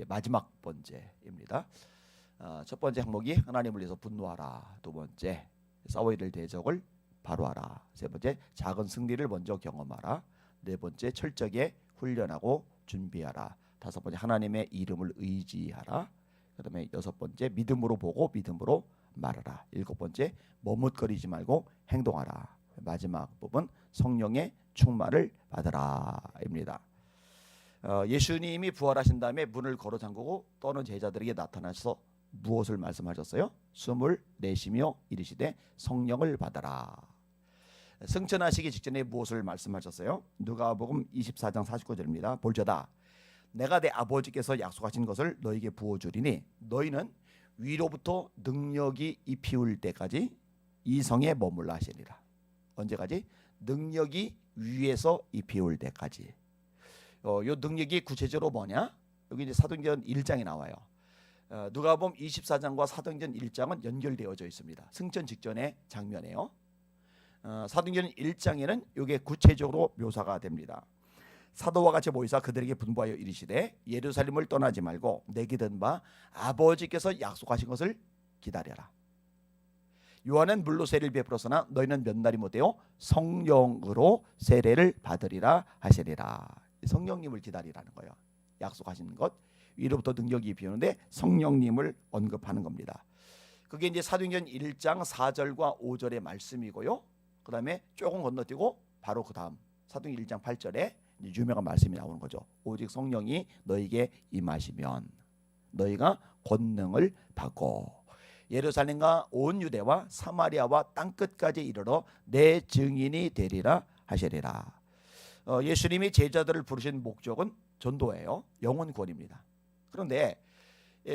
이제 마지막 번째입니다. 첫 번째 항목이 하나님을 위해서 분노하라. 두 번째, 싸워야 될 대적을 바로하라. 세 번째, 작은 승리를 먼저 경험하라. 네 번째, 철저하게 훈련하고 준비하라. 다섯 번째, 하나님의 이름을 의지하라. 그다음에 여섯 번째, 믿음으로 보고 믿음으로 말하라. 일곱 번째, 머뭇거리지 말고 행동하라. 마지막 부분, 성령의 충만을 받으라입니다. 예수님이 부활하신 다음에 문을 걸어 잠그고 떠는 제자들에게 나타나셔서 무엇을 말씀하셨어요? 숨을 내쉬며 이르시되 성령을 받아라. 승천하시기 직전에 무엇을 말씀하셨어요? 누가복음 24장 49절입니다. 볼지어다 내가 내 아버지께서 약속하신 것을 너에게 부어주리니 너희는 위로부터 능력이 입히울 때까지 이 성에 머물라 하시니라. 언제까지? 능력이 위에서 입히올 때까지. 요 능력이 구체적으로 뭐냐? 여기 이제 사도행전 1장에 나와요. 누가복음 24장과 사도행전 1장은 연결되어져 있습니다. 승천 직전의 장면이에요. 사도행전 1장에는 이게 구체적으로 묘사가 됩니다. 사도와 같이 모이사 그들에게 분부하여 이르시되 예루살렘을 떠나지 말고 내게 든 바 아버지께서 약속하신 것을 기다려라. 요한은 물로 세례를 베풀었으나 너희는 몇 날이 못되어 성령으로 세례를 받으리라 하시리라. 성령님을 기다리라는 거예요. 약속하신 것 위로부터 능력이 비오는데 성령님을 언급하는 겁니다. 그게 이제 사도행전 1장 4절과 5절의 말씀이고요. 그 다음에 조금 건너뛰고 바로 그 다음 사도행전 1장 8절에 유명한 말씀이 나오는 거죠. 오직 성령이 너에게 임하시면 너희가 권능을 받고 예루살렘과 온 유대와 사마리아와 땅끝까지 이르러 내 증인이 되리라 하시리라. 예수님이 제자들을 부르신 목적은 전도예요. 영혼 구원입니다. 그런데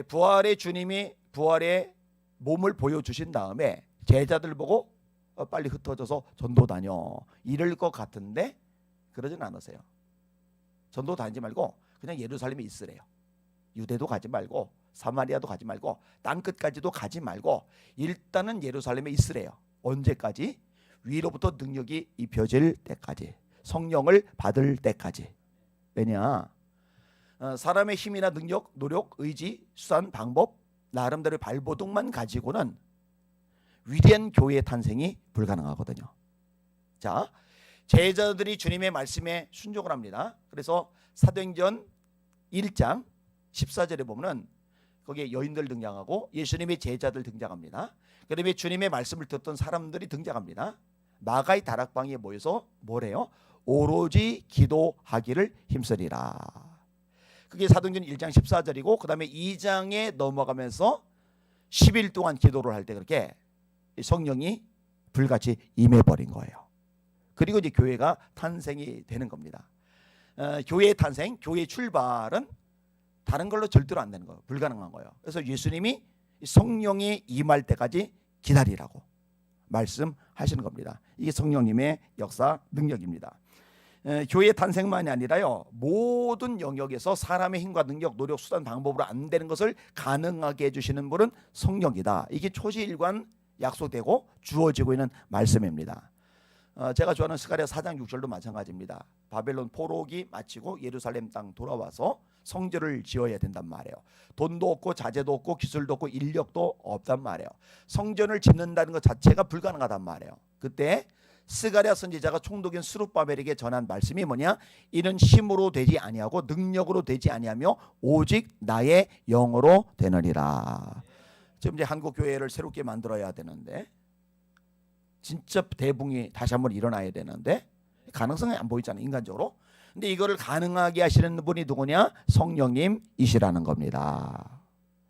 부활의 주님이 부활의 몸을 보여주신 다음에 제자들 보고 빨리 흩어져서 전도 다녀 이럴 것 같은데 그러진 않으세요. 전도 다니지 말고 그냥 예루살렘에 있으래요. 유대도 가지 말고 사마리아도 가지 말고 땅끝까지도 가지 말고 일단은 예루살렘에 있으래요. 언제까지? 위로부터 능력이 입혀질 때까지, 성령을 받을 때까지. 왜냐? 사람의 힘이나 능력, 노력, 의지, 수단, 방법, 나름대로의 발버둥만 가지고는 위대한 교회의 탄생이 불가능하거든요. 자, 제자들이 주님의 말씀에 순종을 합니다. 그래서 사도행전 1장 14절에 보면은 거기에 여인들 등장하고 예수님의 제자들 등장합니다. 그다음에 주님의 말씀을 듣던 사람들이 등장합니다. 마가의 다락방에 모여서 뭐래요? 오로지 기도하기를 힘쓰리라. 그게 사도행전 1장 14절이고 그 다음에 2장에 넘어가면서 10일 동안 기도를 할 때 그렇게 성령이 불같이 임해버린 거예요. 그리고 이제 교회가 탄생이 되는 겁니다. 교회의 탄생, 교회의 출발은 다른 걸로 절대로 안 되는 거예요. 불가능한 거예요. 그래서 예수님이 성령이 임할 때까지 기다리라고 말씀하시는 겁니다. 이게 성령님의 역사 능력입니다. 교회의 탄생만이 아니라요, 모든 영역에서 사람의 힘과 능력, 노력, 수단, 방법으로 안 되는 것을 가능하게 해주시는 분은 성령이다. 이게 초시일관 약속되고 주어지고 있는 말씀입니다. 제가 좋아하는 스가랴 4장 6절도 마찬가지입니다. 바벨론 포로기 마치고 예루살렘 땅 돌아와서 성전을 지어야 된단 말이에요. 돈도 없고 자재도 없고 기술도 없고 인력도 없단 말이에요. 성전을 짓는다는 것 자체가 불가능하단 말이에요. 그때 스가랴 선지자가 총독인 스룹바벨에게 전한 말씀이 뭐냐? 이는 힘으로 되지 아니하고 능력으로 되지 아니하며 오직 나의 영으로 되느니라. 지금 이제 한국 교회를 새롭게 만들어야 되는데 진짜 대붕이 다시 한번 일어나야 되는데 가능성이 안 보이잖아요, 인간적으로. 근데 이거를 가능하게 하시는 분이 누구냐? 성령님이시라는 겁니다.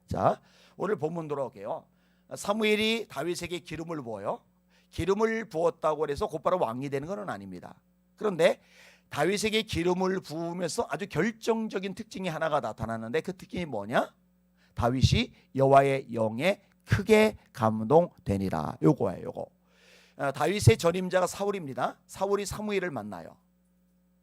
자, 오늘 본문 돌아올게요. 사무엘이 다윗에게 기름을 부어요. 기름을 부었다고 해서 곧바로 왕이 되는 건 아닙니다. 그런데 다윗에게 기름을 부으면서 아주 결정적인 특징이 하나가 나타나는데 그 특징이 뭐냐? 다윗이 여호와의 영에 크게 감동되니라. 요거예요, 요거. 다윗의 전임자가 사울입니다. 사울이 사무엘을 만나요.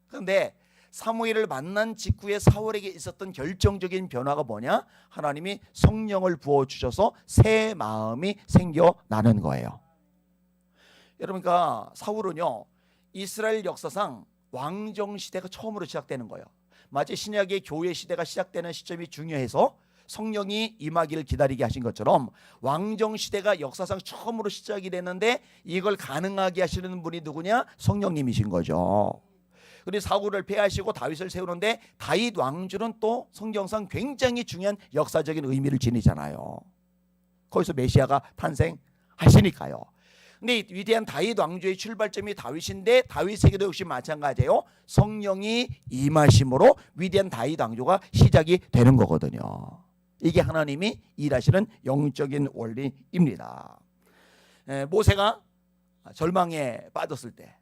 그런데 사무엘을 만난 직후에 사울에게 있었던 결정적인 변화가 뭐냐? 하나님이 성령을 부어주셔서 새 마음이 생겨나는 거예요. 여러분과 사울은요, 이스라엘 역사상 왕정 시대가 처음으로 시작되는 거예요. 마치 신약의 교회 시대가 시작되는 시점이 중요해서 성령이 임하기를 기다리게 하신 것처럼 왕정 시대가 역사상 처음으로 시작이 됐는데 이걸 가능하게 하시는 분이 누구냐? 성령님이신 거죠. 그리고 사울을 패하시고 다윗을 세우는데 다윗 왕조는 또 성경상 굉장히 중요한 역사적인 의미를 지니잖아요. 거기서 메시아가 탄생하시니까요. 근데 이 위대한 다윗 왕조의 출발점이 다윗인데 다윗에게도 역시 마찬가지예요. 성령이 임하심으로 위대한 다윗 왕조가 시작이 되는 거거든요. 이게 하나님이 일하시는 영적인 원리입니다. 모세가 절망에 빠졌을 때,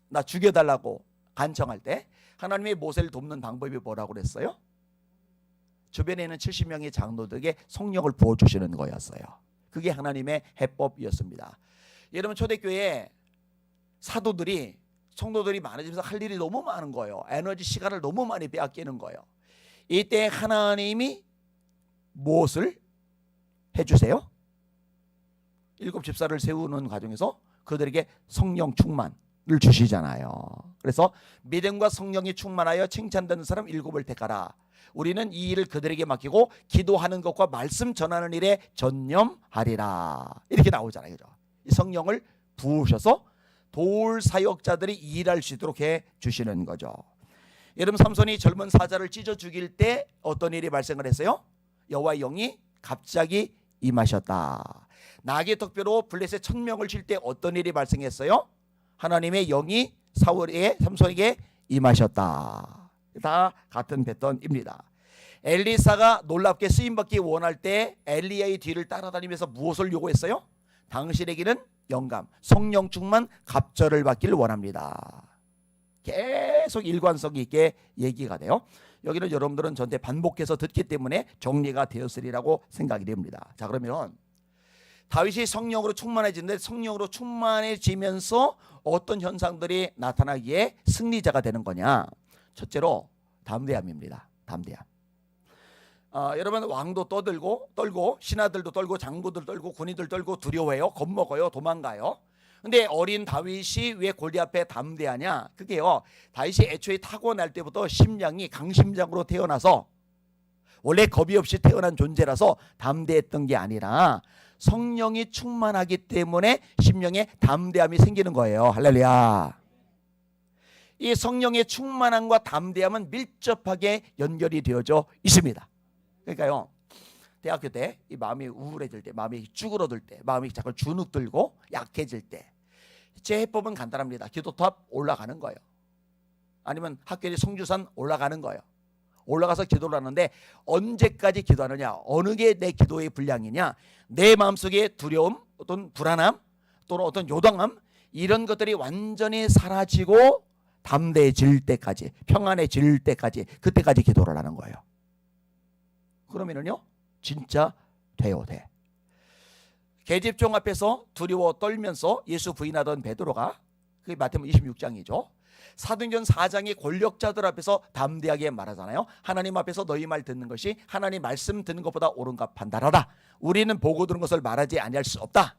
나 죽여달라고 간청할 때 하나님이 모세를 돕는 방법이 뭐라고 그랬어요? 주변에 있는 70명의 장로들에게 성령을 부어주시는 거였어요. 그게 하나님의 해법이었습니다. 여러분, 초대교회 사도들이 성도들이 많아지면서 할 일이 너무 많은 거예요. 에너지 시간을 너무 많이 빼앗기는 거예요. 이때 하나님이 무엇을 해주세요? 7 집사를 세우는 과정에서 그들에게 성령 충만을 주시잖아요. 그래서 믿음과 성령이 충만하여 칭찬되는 사람 7을 택하라. 우리는 이 일을 그들에게 맡기고 기도하는 것과 말씀 전하는 일에 전념하리라. 이렇게 나오잖아요. 그죠? 이 성령을 부으셔서 도울 사역자들이 일할 수 있도록 해 주시는 거죠. 여러분, 삼손이 젊은 사자를 찢어 죽일 때 어떤 일이 발생을 했어요? 여호와의 영이 갑자기 임하셨다. 나귀 턱뼈로 블레셋 1000명을 칠 때 어떤 일이 발생했어요? 하나님의 영이 삼손에게 임하셨다. 다 같은 패턴입니다. 엘리사가 놀랍게 쓰임받기 원할 때 엘리야의 뒤를 따라다니면서 무엇을 요구했어요? 당신에게는 영감, 성령 충만, 갑절을 받기를 원합니다. 계속 일관성 있게 얘기가 돼요. 여기는 여러분들은 전체 반복해서 듣기 때문에 정리가 되었으리라고 생각이 됩니다. 자, 그러면 다윗이 성령으로 충만해지는데 성령으로 충만해지면서 어떤 현상들이 나타나기에 승리자가 되는 거냐? 첫째로 담대함입니다. 담대함. 여러분, 왕도 떨고 신하들도 떨고 장구들 떨고 군인들 떨고 두려워해요. 겁먹어요. 도망가요. 근데 어린 다윗이 왜 골리앗 앞에 담대하냐? 그게요, 다윗이 애초에 타고날 때부터 심장이 강심장으로 태어나서 원래 겁이 없이 태어난 존재라서 담대했던 게 아니라 성령이 충만하기 때문에 심령에 담대함이 생기는 거예요. 할렐루야. 이 성령의 충만함과 담대함은 밀접하게 연결이 되어져 있습니다. 그러니까요, 대학교 때 이 마음이 우울해질 때, 마음이 쭈그러들 때, 마음이 자꾸 주눅 들고 약해질 때 제 해법은 간단합니다. 기도탑 올라가는 거예요. 아니면 학교에 성주산 올라가는 거예요. 올라가서 기도를 하는데 언제까지 기도하느냐? 어느 게 내 기도의 분량이냐? 내 마음속에 두려움, 어떤 불안함, 또는 어떤 요동함, 이런 것들이 완전히 사라지고 담대해질 때까지, 평안해질 때까지, 그때까지 기도를 하는 거예요. 그러면은요, 진짜 돼요, 돼. 계집종 앞에서 두려워 떨면서 예수 부인하던 베드로가, 그게 마태복음 26장이죠. 사도행전 4장의 권력자들 앞에서 담대하게 말하잖아요. 하나님 앞에서 너희 말 듣는 것이 하나님 말씀 듣는 것보다 옳은가 판단하라. 우리는 보고 들은 것을 말하지 아니할 수 없다.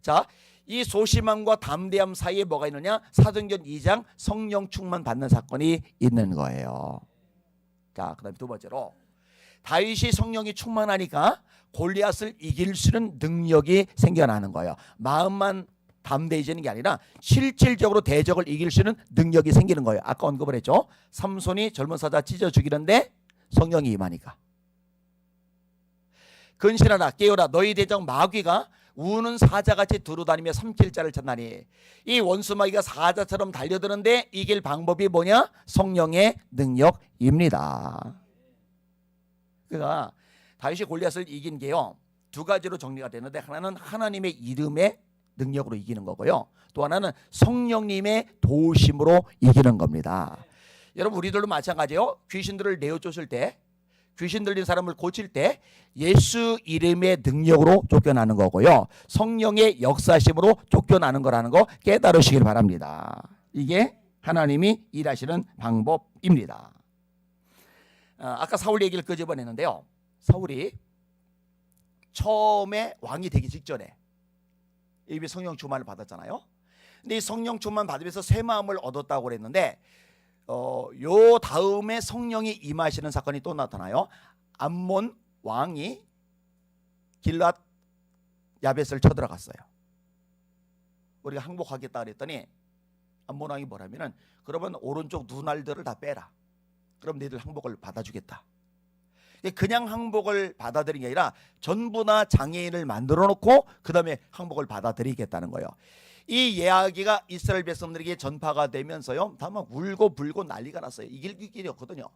자, 이 소심함과 담대함 사이에 뭐가 있느냐? 사도행전 2장 성령 충만 받는 사건이 있는 거예요. 자, 그 다음에 두 번째로 다윗이 성령이 충만하니까 골리앗을 이길 수 있는 능력이 생겨나는 거예요. 마음만 담대해지는 게 아니라 실질적으로 대적을 이길 수 있는 능력이 생기는 거예요. 아까 언급을 했죠. 삼손이 젊은 사자 찢어 죽이는데 성령이 임하니까. 근신하라, 깨어라, 너희 대적 마귀가 우는 사자같이 두루다니며 삼킬 자를 찾나니. 이 원수마귀가 사자처럼 달려드는데 이길 방법이 뭐냐? 성령의 능력입니다. 그러니까 다윗이 골리앗을 이긴 게요, 두 가지로 정리가 되는데, 하나는 하나님의 이름의 능력으로 이기는 거고요, 또 하나는 성령님의 도우심으로 이기는 겁니다. 여러분, 우리들도 마찬가지예요. 귀신들을 내어 쫓을 때, 귀신 들린 사람을 고칠 때 예수 이름의 능력으로 쫓겨나는 거고요, 성령의 역사심으로 쫓겨나는 거라는 거 깨달으시길 바랍니다. 이게 하나님이 일하시는 방법입니다. 아까 사울 얘기를 끄집어냈는데요, 사울이 처음에 왕이 되기 직전에 이미 성령 충만을 받았잖아요. 근데 이 성령 충만 받으면서 새 마음을 얻었다고 그랬는데, 요 다음에 성령이 임하시는 사건이 또 나타나요. 암몬 왕이 길랏 야벳을 쳐들어갔어요. 우리가 항복하겠다 그랬더니 암몬 왕이 뭐라면은 그러면 오른쪽 눈알들을 다 빼라. 그럼 너희들 항복을 받아주겠다. 그냥 항복을 받아들인 게 아니라 전부 다 장애인을 만들어 놓고 그 다음에 항복을 받아들이겠다는 거예요. 이 이야기가 이스라엘 백성들에게 전파가 되면서요, 다 막 울고 불고 난리가 났어요. 이길 길이 없거든요.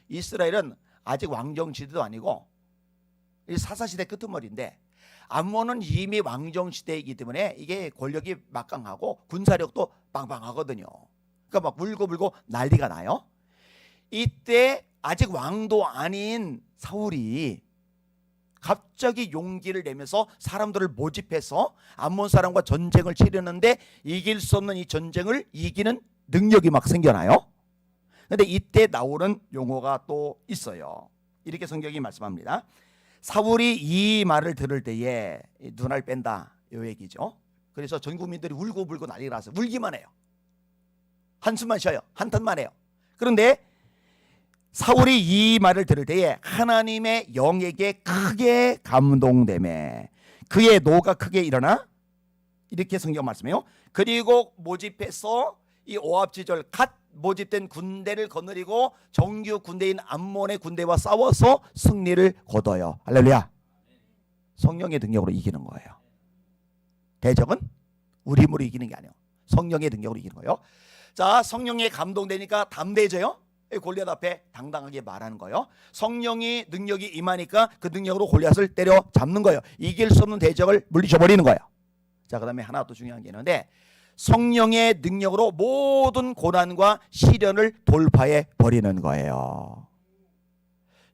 이스라엘은 아직 왕정시대도 아니고 사사시대 끄트머리인데 암몬은 이미 왕정시대이기 때문에 이게 권력이 막강하고 군사력도 빵빵하거든요. 그러니까 막 울고 불고 난리가 나요. 이때 아직 왕도 아닌 사울이 갑자기 용기를 내면서 사람들을 모집해서 암몬 사람과 전쟁을 치르는데 이길 수 없는 이 전쟁을 이기는 능력이 막 생겨나요. 그런데 이때 나오는 용어가 또 있어요. 이렇게 성경이 말씀합니다. 사울이 이 말을 들을 때에 눈알 뺀다 이 얘기죠. 그래서 전 국민들이 울고 불고 난리가 났어요. 울기만 해요. 한숨만 쉬어요. 한탄만 해요. 그런데 사울이 이 말을 들을 때에 하나님의 영에게 크게 감동되매 그의 노가 크게 일어나 이렇게 성경 말씀해요. 그리고 모집해서 이 오합지졸 갓 모집된 군대를 거느리고 정규 군대인 암몬의 군대와 싸워서 승리를 거둬요. 할렐루야. 성령의 능력으로 이기는 거예요. 대적은 우리 힘으로 이기는 게 아니에요. 성령의 능력으로 이기는 거예요. 자, 성령에 감동되니까 담대해져요. 골리앗 앞에 당당하게 말하는 거예요. 성령이 능력이 임하니까 그 능력으로 골리앗을 때려 잡는 거예요. 이길 수 없는 대적을 물리쳐 버리는 거예요. 자, 그다음에 하나 또 중요한 게 있는데 성령의 능력으로 모든 고난과 시련을 돌파해 버리는 거예요.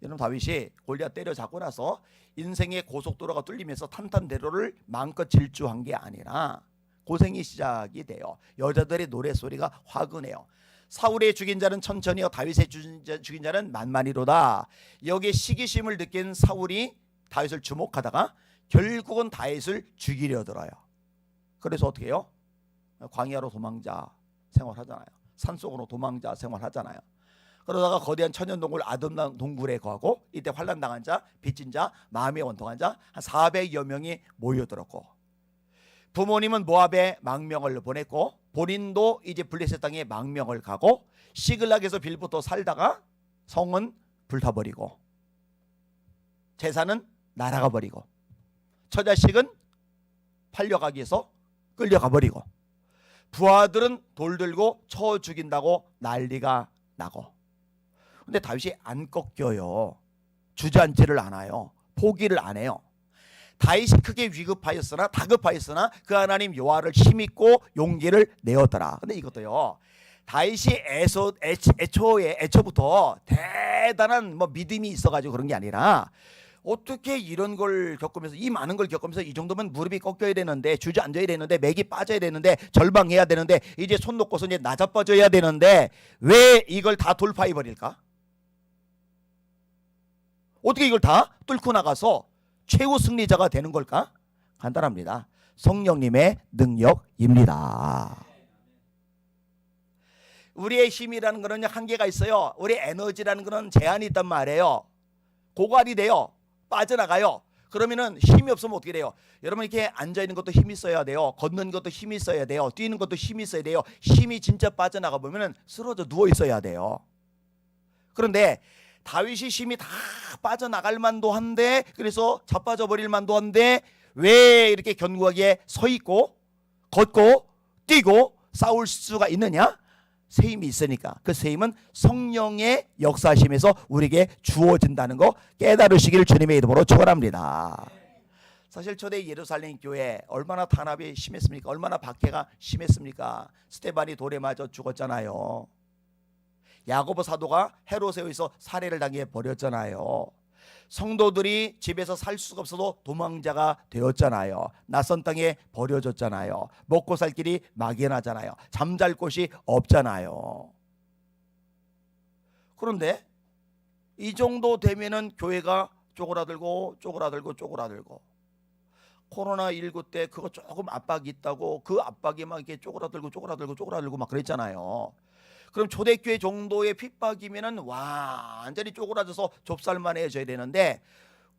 여러분, 다윗이 골리앗 때려잡고 나서 인생의 고속도로가 뚫리면서 탄탄대로를 마음껏 질주한 게 아니라 고생이 시작이 돼요. 여자들의 노래소리가 화근해요. 사울의 죽인 자는 천천히요 다윗의 죽인 자는 만만히로다. 여기에 시기심을 느낀 사울이 다윗을 주목하다가 결국은 다윗을 죽이려 들어요. 그래서 어떻게 해요? 광야로 도망자 생활하잖아요. 산속으로 도망자 생활하잖아요. 그러다가 거대한 천연동굴 아돔 동굴에 거하고 이때 환난당한 자, 빚진 자, 마음이 원통한 자 한 400여 명이 모여들었고 부모님은 모압에 망명을 보냈고 본인도 이제 블레셋 땅에 망명을 가고 시글락에서 빌부터 살다가 성은 불타버리고 재산은 날아가 버리고 처자식은 팔려가기 위해서 끌려가 버리고 부하들은 돌 들고 쳐 죽인다고 난리가 나고 근데 다윗이 안 꺾여요. 주저앉지를 않아요. 포기를 안 해요. 다윗이 크게 위급하였으나 다급하였으나 그 하나님 여호와를 힘입고 용기를 내었더라. 근데 이것도요, 다윗이 애초부터 대단한 믿음이 있어가지고 그런 게 아니라 어떻게 이런 걸 겪으면서 이 많은 걸 겪으면서 이 정도면 무릎이 꺾여야 되는데 주저앉아야 되는데 맥이 빠져야 되는데 절방해야 되는데 이제 손 놓고서 이제 나자빠져야 되는데 왜 이걸 다 돌파해 버릴까? 어떻게 이걸 다 뚫고 나가서 최후 승리자가 되는 걸까? 간단합니다. 성령님의 능력입니다. 우리의 힘이라는 것은 한계가 있어요. 우리 에너지라는 것은 제한이 있단 말이에요. 고갈이 돼요. 빠져나가요. 그러면은 힘이 없으면 어떻게 돼요? 여러분, 이렇게 앉아있는 것도 힘이 있어야 돼요. 걷는 것도 힘이 있어야 돼요. 뛰는 것도 힘이 있어야 돼요. 힘이 진짜 빠져나가 보면은 쓰러져 누워 있어야 돼요. 그런데 다윗이 힘이 다 빠져나갈 만도 한데 그래서 자빠져 버릴 만도 한데 왜 이렇게 견고하게 서 있고 걷고 뛰고 싸울 수가 있느냐? 새 힘이 있으니까. 그 새 힘은 성령의 역사하심에서 우리에게 주어진다는 거 깨달으시기를 주님의 이름으로 축원합니다. 사실 초대 예루살렘 교회 얼마나 탄압이 심했습니까? 얼마나 박해가 심했습니까? 스데반이 돌에 맞아 죽었잖아요. 야고보 사도가 헤롯에 의해서 살해를 당해 버렸잖아요. 성도들이 집에서 살 수가 없어도 도망자가 되었잖아요. 낯선 땅에 버려졌잖아요. 먹고 살 길이 막연하잖아요. 잠잘 곳이 없잖아요. 그런데 이 정도 되면은 교회가 쪼그라들고 코로나19 때 그거 조금 압박이 있다고 그 압박이 막 이렇게 쪼그라들고 막 그랬잖아요. 그럼 초대교회 정도의 핍박이면은 완전히 쪼그라져서 좁쌀만해져야 되는데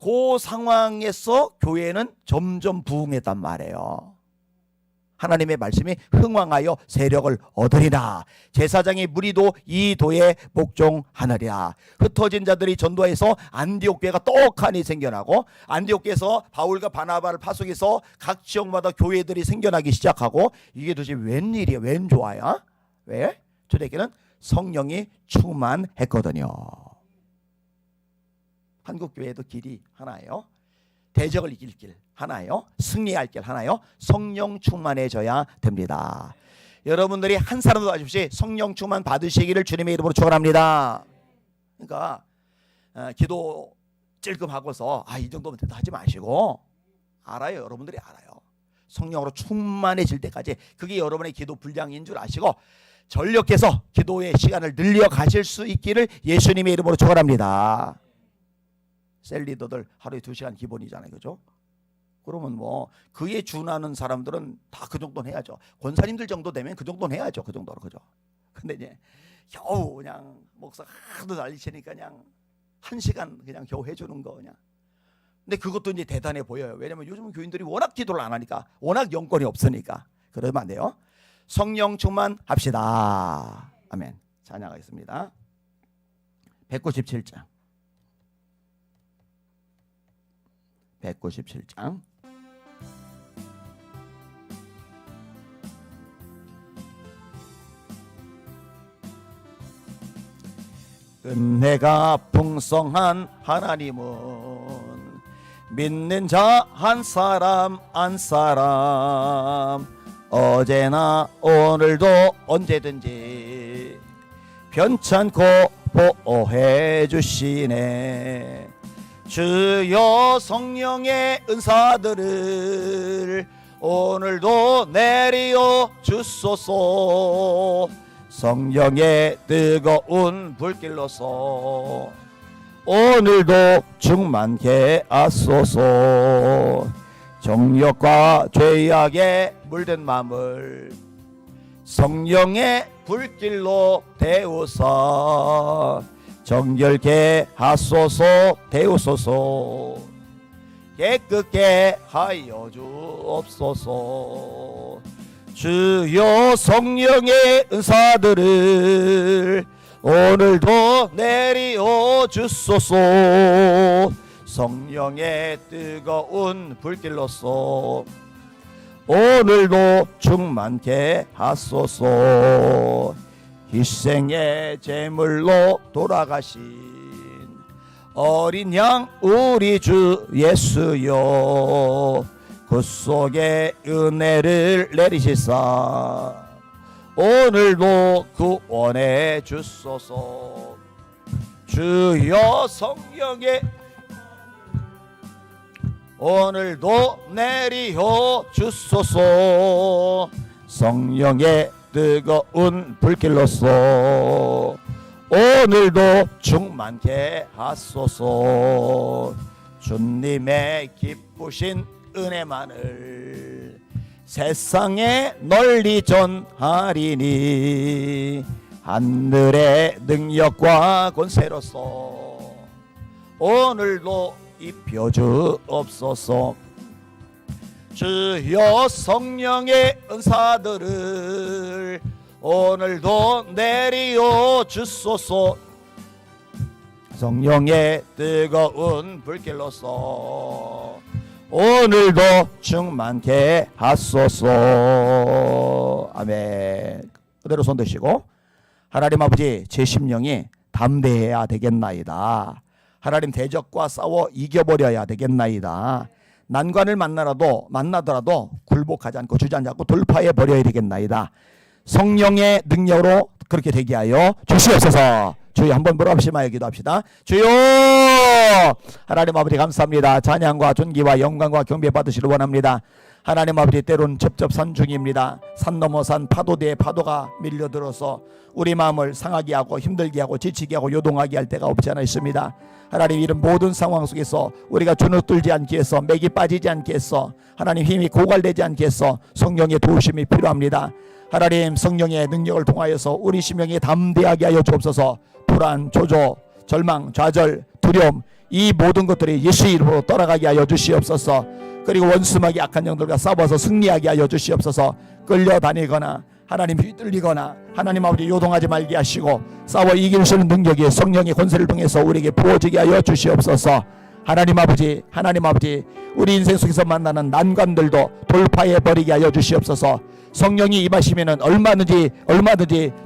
그 상황에서 교회는 점점 부흥했단 말이에요. 하나님의 말씀이 흥왕하여 세력을 얻으리라. 제사장의 무리도 이 도에 복종하느리라. 흩어진 자들이 전도해서 안디옥 교회가 떡하니 생겨나고, 안디옥 교회에서 바울과 바나바를 파송해서 각 지역마다 교회들이 생겨나기 시작하고, 이게 도대체 웬일이야? 웬 좋아요? 왜? 초대교회는 성령이 충만했거든요. 한국교회도 길이 하나예요. 대적을 이길 길 하나요. 승리할 길 하나요. 성령 충만해져야 됩니다. 여러분들이 한 사람도 아쉽시 성령 충만 받으시기를 주님의 이름으로 축원합니다. 그러니까 기도 찔끔하고서 이 정도면 된다 하지 마시고, 알아요. 여러분들이 알아요. 성령으로 충만해질 때까지 그게 여러분의 기도 분량인 줄 아시고 전력해서 기도의 시간을 늘려 가실 수 있기를 예수님의 이름으로 축원합니다. 셀리더들 하루에 2시간 기본이잖아요. 그죠? 그러면 뭐 그에 준하는 사람들은 다 그 정도는 해야죠. 권사님들 정도 되면 그 정도는 해야죠. 그 정도로. 그죠? 근데 이제 겨우 그냥 목사 하도 난리치니까 그냥 1시간 그냥 겨우 해주는 거 그냥. 근데 그것도 이제 대단해 보여요. 왜냐면 요즘 교인들이 워낙 기도를 안 하니까, 워낙 영권이 없으니까. 그러면 안 돼요. 성령 충만합시다. 아멘. 찬양하겠습니다. 197장. 197장. 은혜가 풍성한 하나님은 믿는 자 한 사람 한 사람 어제나 오늘도 언제든지 변찮고 보호해 주시네. 주여 성령의 은사들을 오늘도 내리어 주소서. 성령의 뜨거운 불길로서 오늘도 충만케 하소서. 정욕과 죄악에 물든 마음을 성령의 불길로 데우사 정결케 하소서. 데우소서. 깨끗게 하여 주옵소서. 주여 성령의 은사들을 오늘도 내리어 주소서. 성령의 뜨거운 불길로서 오늘도 충만케 하소서. 희생의 제물로 돌아가신 어린 양 우리 주 예수여, 그 속에 은혜를 내리시사 오늘도 구원해 주소서. 주여 성령의 오늘도 내리어 주소서. 성령의 뜨거운 불길로서 오늘도 충만케 하소서. 주님의 기쁘신 은혜만을 세상에 널리 전하리니 하늘의 능력과 권세로서 오늘도 입혀주옵소서. 주여 성령의 은사들을 오늘도 내리어 주소서. 성령의 뜨거운 불길로서 오늘도 충만케 하소서. 아멘. 그대로 손 드시고, 하나님 아버지, 제 심령이 담대해야 되겠나이다. 하나님 대적과 싸워 이겨버려야 되겠나이다. 난관을 만나더라도 굴복하지 않고 주저앉지 않고 돌파해 버려야 되겠나이다. 성령의 능력으로 그렇게 되게 하여 주시옵소서. 주여 한번 물어보시며 기도합시다. 주여 하나님 아버지 감사합니다. 찬양과 존귀와 영광과 경배 받으시길 원합니다. 하나님 아버지, 때론 첩첩산중입니다. 산 넘어 산 파도대에 파도가 밀려들어서 우리 마음을 상하게 하고 힘들게 하고 지치게 하고 요동하게 할 때가 없지 않아 있습니다. 하나님, 이런 모든 상황 속에서 우리가 주눅들지 않게 해서 맥이 빠지지 않게 해서 하나님 힘이 고갈되지 않게 해서 성령의 도우심이 필요합니다. 하나님 성령의 능력을 통하여서 우리 심령이 담대하게 하여 주옵소서. 불안, 조조, 절망, 좌절, 두려움 이 모든 것들이 예수 이름으로 떠나가게 하여 주시옵소서. 그리고 원수막이 악한 영들과 싸워서 승리하게 하여 주시옵소서. 끌려다니거나 하나님 휘둘리거나 하나님 아버지 요동하지 말게 하시고 싸워 이길 수 있는 능력이 성령의 권세를 통해서 우리에게 부어지게 하여 주시옵소서. 하나님 아버지 우리 인생 속에서 만나는 난관들도 돌파해 버리게 하여 주시옵소서. 성령이 임하시면은 얼마든지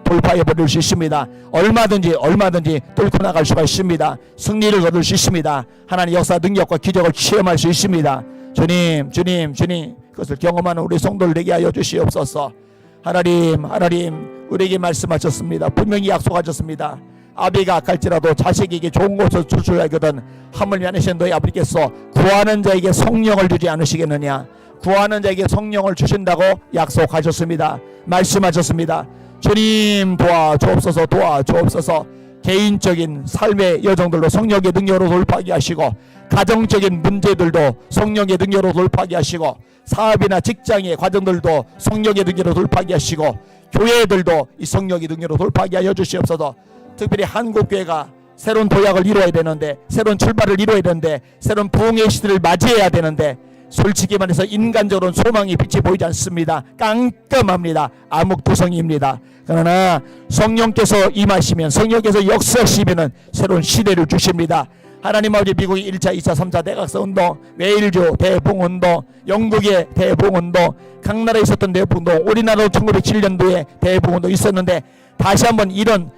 돌파해 버릴 수 있습니다. 얼마든지 뚫고 나갈 수가 있습니다. 승리를 거둘 수 있습니다. 하나님 역사 능력과 기적을 체험할 수 있습니다. 주님 그것을 경험하는 우리 성도를 되게 하여 주시옵소서. 하나님 우리에게 말씀하셨습니다. 분명히 약속하셨습니다. 아비가 악할지라도 자식에게 좋은 것을 주셔야 하거든 하물며 하시는 너희 아버지께서 구하는 자에게 성령을 주지 않으시겠느냐. 구하는 자에게 성령을 주신다고 약속하셨습니다. 말씀하셨습니다. 주님 도와주옵소서. 개인적인 삶의 여정들도 성령의 능력으로 돌파하게 하시고 가정적인 문제들도 성령의 능력으로 돌파하게 하시고 사업이나 직장의 과정들도 성령의 능력으로 돌파하게 하시고 교회들도 이 성령의 능력으로 돌파하게 하여 주시옵소서. 특별히 한국교회가 새로운 도약을 이루어야 되는데 새로운 출발을 이루어야 되는데 새로운 부흥의 시대를 맞이해야 되는데 솔직히 말해서 인간적으로는 소망이 빛이 보이지 않습니다. 깜깜합니다. 암흑투성이입니다. 그러나 성령께서 임하시면 성령께서 역사하시면 새로운 시대를 주십니다. 하나님 아버지 미국의 1차 2차 3차 대각서 운동, 웨일즈 대붕운동, 영국의 대붕운동, 각 나라에 있었던 대붕운동, 우리나라도 1907년도에 대붕운동 있었는데 다시 한번 이런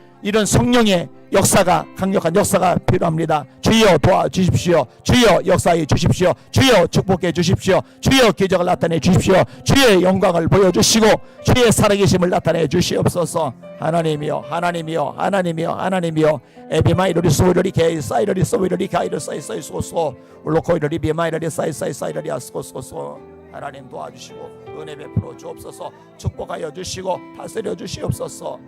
성령의 역사가 강력한 역사가 필요합니다. 주여 도와주십시오. 주여 역사해 주십시오. 주여 축복해 주십시오. 주여 기적을 나타내 주십시오. 주의 영광을 보여주시고 주의 살아계심을 나타내 주시옵소서. 하나님이여 에비마이러리 소이러리 게이 사이러리 소이러리 가이러 사이 소소 울로코이러리 비마이러리 사이러리 아스코소소. 하나님 도와주시고 은혜 베풀어 주옵소서. 축복하여 주시고 다스려 주시옵소서.